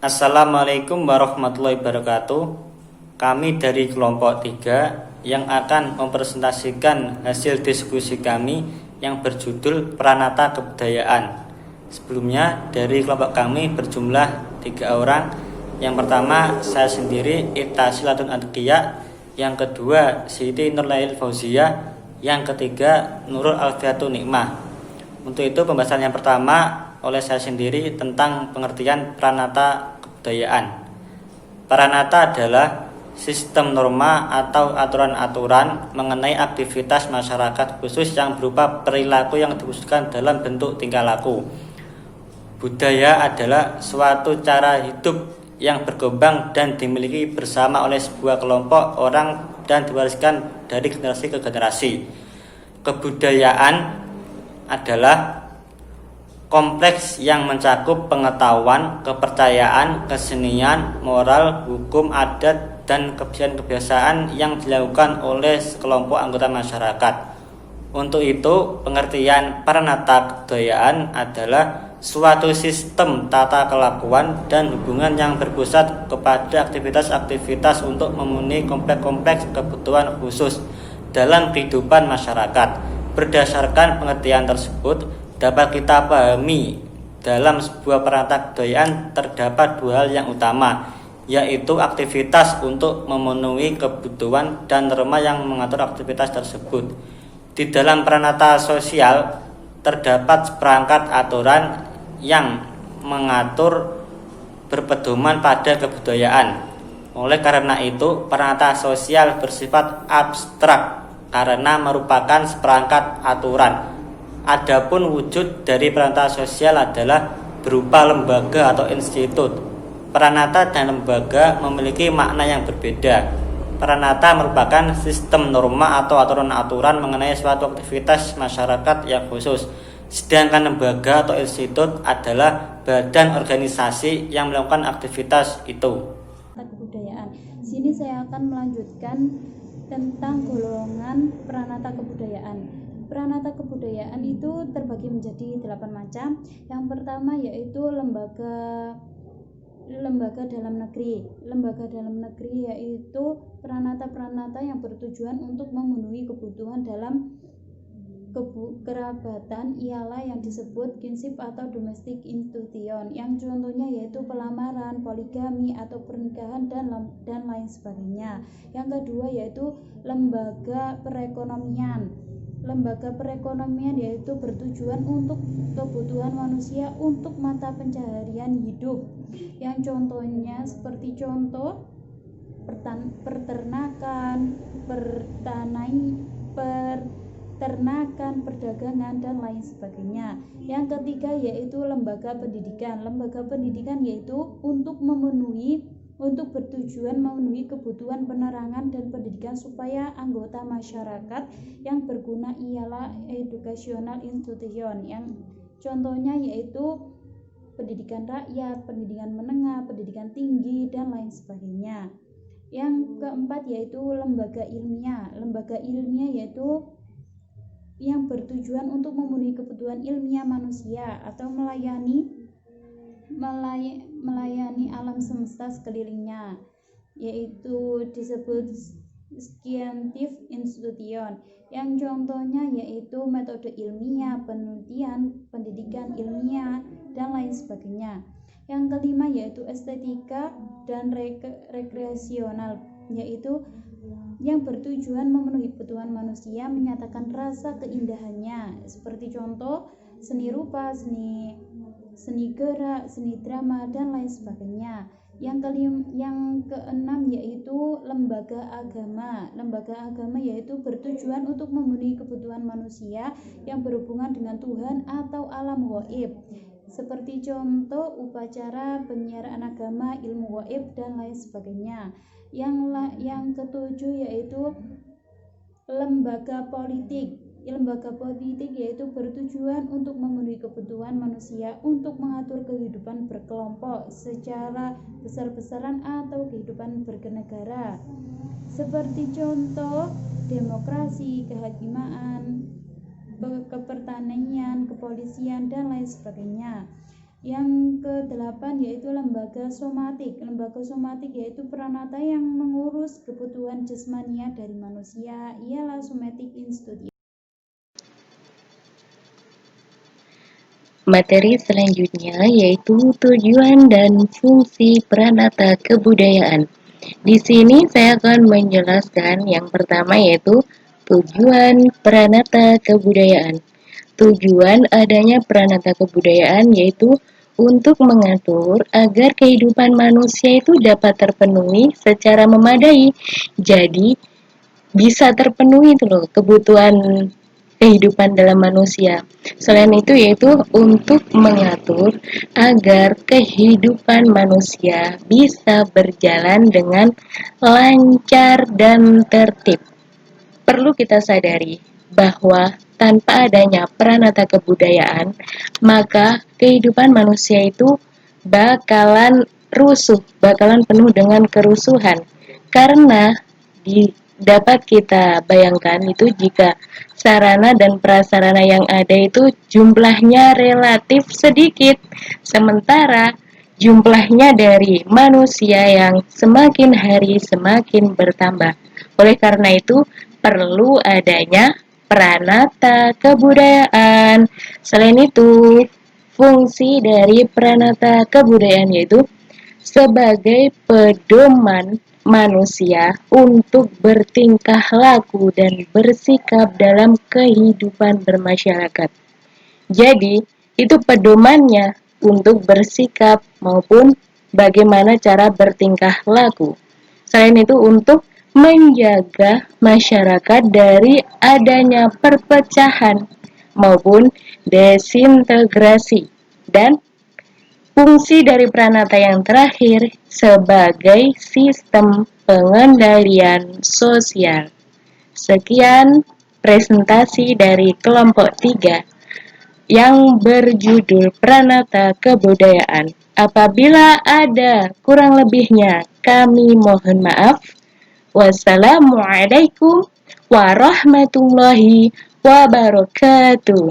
Assalamualaikum warahmatullahi wabarakatuh. Kami dari kelompok 3 yang akan mempresentasikan hasil diskusi kami yang berjudul Pranata Kebudayaan. Sebelumnya dari kelompok kami berjumlah 3 orang. Yang pertama saya sendiri, Ibta Silatun Atqiya. Yang kedua Siti Nurlail Fauzia. Yang ketiga Nurul Alfiatun Nikmah. Untuk itu pembahasan yang pertama oleh saya sendiri tentang pengertian pranata kebudayaan. Pranata adalah sistem norma atau aturan-aturan mengenai aktivitas masyarakat khusus yang berupa perilaku yang diwujudkan dalam bentuk tingkah laku. Budaya adalah suatu cara hidup yang berkembang dan dimiliki bersama oleh sebuah kelompok orang dan diwariskan dari generasi ke generasi. Kebudayaan adalah kompleks yang mencakup pengetahuan, kepercayaan, kesenian, moral, hukum, adat, dan kebiasaan-kebiasaan yang dilakukan oleh sekelompok anggota masyarakat. Untuk itu, pengertian pranata kebudayaan adalah suatu sistem tata kelakuan dan hubungan yang berpusat kepada aktivitas-aktivitas untuk memenuhi kompleks-kompleks kebutuhan khusus dalam kehidupan masyarakat. Berdasarkan pengertian tersebut, dapat kita pahami dalam sebuah pranata kebudayaan terdapat 2 hal yang utama, yaitu aktivitas untuk memenuhi kebutuhan dan norma yang mengatur aktivitas tersebut. Di dalam pranata sosial terdapat seperangkat aturan yang mengatur berpedoman pada kebudayaan. Oleh karena itu, pranata sosial bersifat abstrak karena merupakan seperangkat aturan. Adapun wujud dari pranata sosial adalah berupa lembaga atau institut. Pranata dan lembaga memiliki makna yang berbeda. Pranata merupakan sistem norma atau aturan-aturan mengenai suatu aktivitas masyarakat yang khusus. Sedangkan lembaga atau institut adalah badan organisasi yang melakukan aktivitas itu. Kebudayaan. Sini saya akan melanjutkan tentang golongan pranata kebudayaan. Pranata kebudayaan itu terbagi menjadi 8 macam. Yang pertama yaitu lembaga dalam negeri. Lembaga dalam negeri yaitu pranata-pranata yang bertujuan untuk memenuhi kebutuhan dalam kerabatan, ialah yang disebut kinship atau domestic institution, yang contohnya yaitu pelamaran, poligami atau pernikahan dan lain sebagainya. Yang kedua yaitu lembaga perekonomian. Lembaga perekonomian yaitu bertujuan untuk kebutuhan manusia untuk mata pencaharian hidup, yang contohnya seperti contoh peternakan, perdagangan dan lain sebagainya. Yang ketiga yaitu lembaga pendidikan. Lembaga pendidikan yaitu untuk bertujuan memenuhi kebutuhan penerangan dan pendidikan supaya anggota masyarakat yang berguna, ialah educational institution, yang contohnya yaitu pendidikan rakyat, pendidikan menengah, pendidikan tinggi dan lain sebagainya. Yang keempat yaitu lembaga ilmiah. Lembaga ilmiah yaitu yang bertujuan untuk memenuhi kebutuhan ilmiah manusia atau melayani alam semesta sekelilingnya, yaitu disebut scientific institution, yang contohnya yaitu metode ilmiah, penelitian, pendidikan ilmiah dan lain sebagainya. Yang kelima yaitu estetika dan rekreasional, yaitu yang bertujuan memenuhi kebutuhan manusia, menyatakan rasa keindahannya, seperti contoh seni rupa, seni gerak, seni drama dan lain sebagainya. Yang keenam yaitu lembaga agama. Lembaga agama yaitu bertujuan untuk memenuhi kebutuhan manusia yang berhubungan dengan Tuhan atau alam gaib, seperti contoh upacara penyiaran agama, ilmu gaib dan lain sebagainya. Yang ketujuh yaitu lembaga politik. Lembaga politik yaitu bertujuan untuk memenuhi kebutuhan manusia untuk mengatur kehidupan berkelompok secara besar-besaran atau kehidupan bernegara, seperti contoh demokrasi, kehakiman, kepertanian, kepolisian dan lain sebagainya. Yang kedelapan yaitu lembaga somatik. Lembaga somatik yaitu pranata yang mengurus kebutuhan jasmania dari manusia, ialah somatic institution. Materi selanjutnya yaitu tujuan dan fungsi pranata kebudayaan. Di sini saya akan menjelaskan yang pertama yaitu tujuan pranata kebudayaan. Tujuan adanya pranata kebudayaan yaitu untuk mengatur agar kehidupan manusia itu dapat terpenuhi secara memadai. Jadi, bisa terpenuhi itu loh kebutuhan kehidupan dalam manusia. Selain itu yaitu untuk mengatur agar kehidupan manusia bisa berjalan dengan lancar dan tertib. Perlu kita sadari bahwa tanpa adanya pranata kebudayaan, maka kehidupan manusia itu bakalan rusuh, bakalan penuh dengan kerusuhan. Karena dapat kita bayangkan itu jika sarana dan prasarana yang ada itu jumlahnya relatif sedikit, sementara jumlahnya dari manusia yang semakin hari semakin bertambah. Oleh karena itu, perlu adanya pranata kebudayaan. Selain itu, fungsi dari pranata kebudayaan yaitu sebagai pedoman manusia untuk bertingkah laku dan bersikap dalam kehidupan bermasyarakat. Jadi, itu pedomannya untuk bersikap maupun bagaimana cara bertingkah laku. Selain itu untuk menjaga masyarakat dari adanya perpecahan maupun desintegrasi. Dan fungsi dari pranata yang terakhir sebagai sistem pengendalian sosial. Sekian presentasi dari kelompok 3 yang berjudul Pranata Kebudayaan. Apabila ada kurang lebihnya, kami mohon maaf. Wassalamualaikum warahmatullahi wabarakatuh.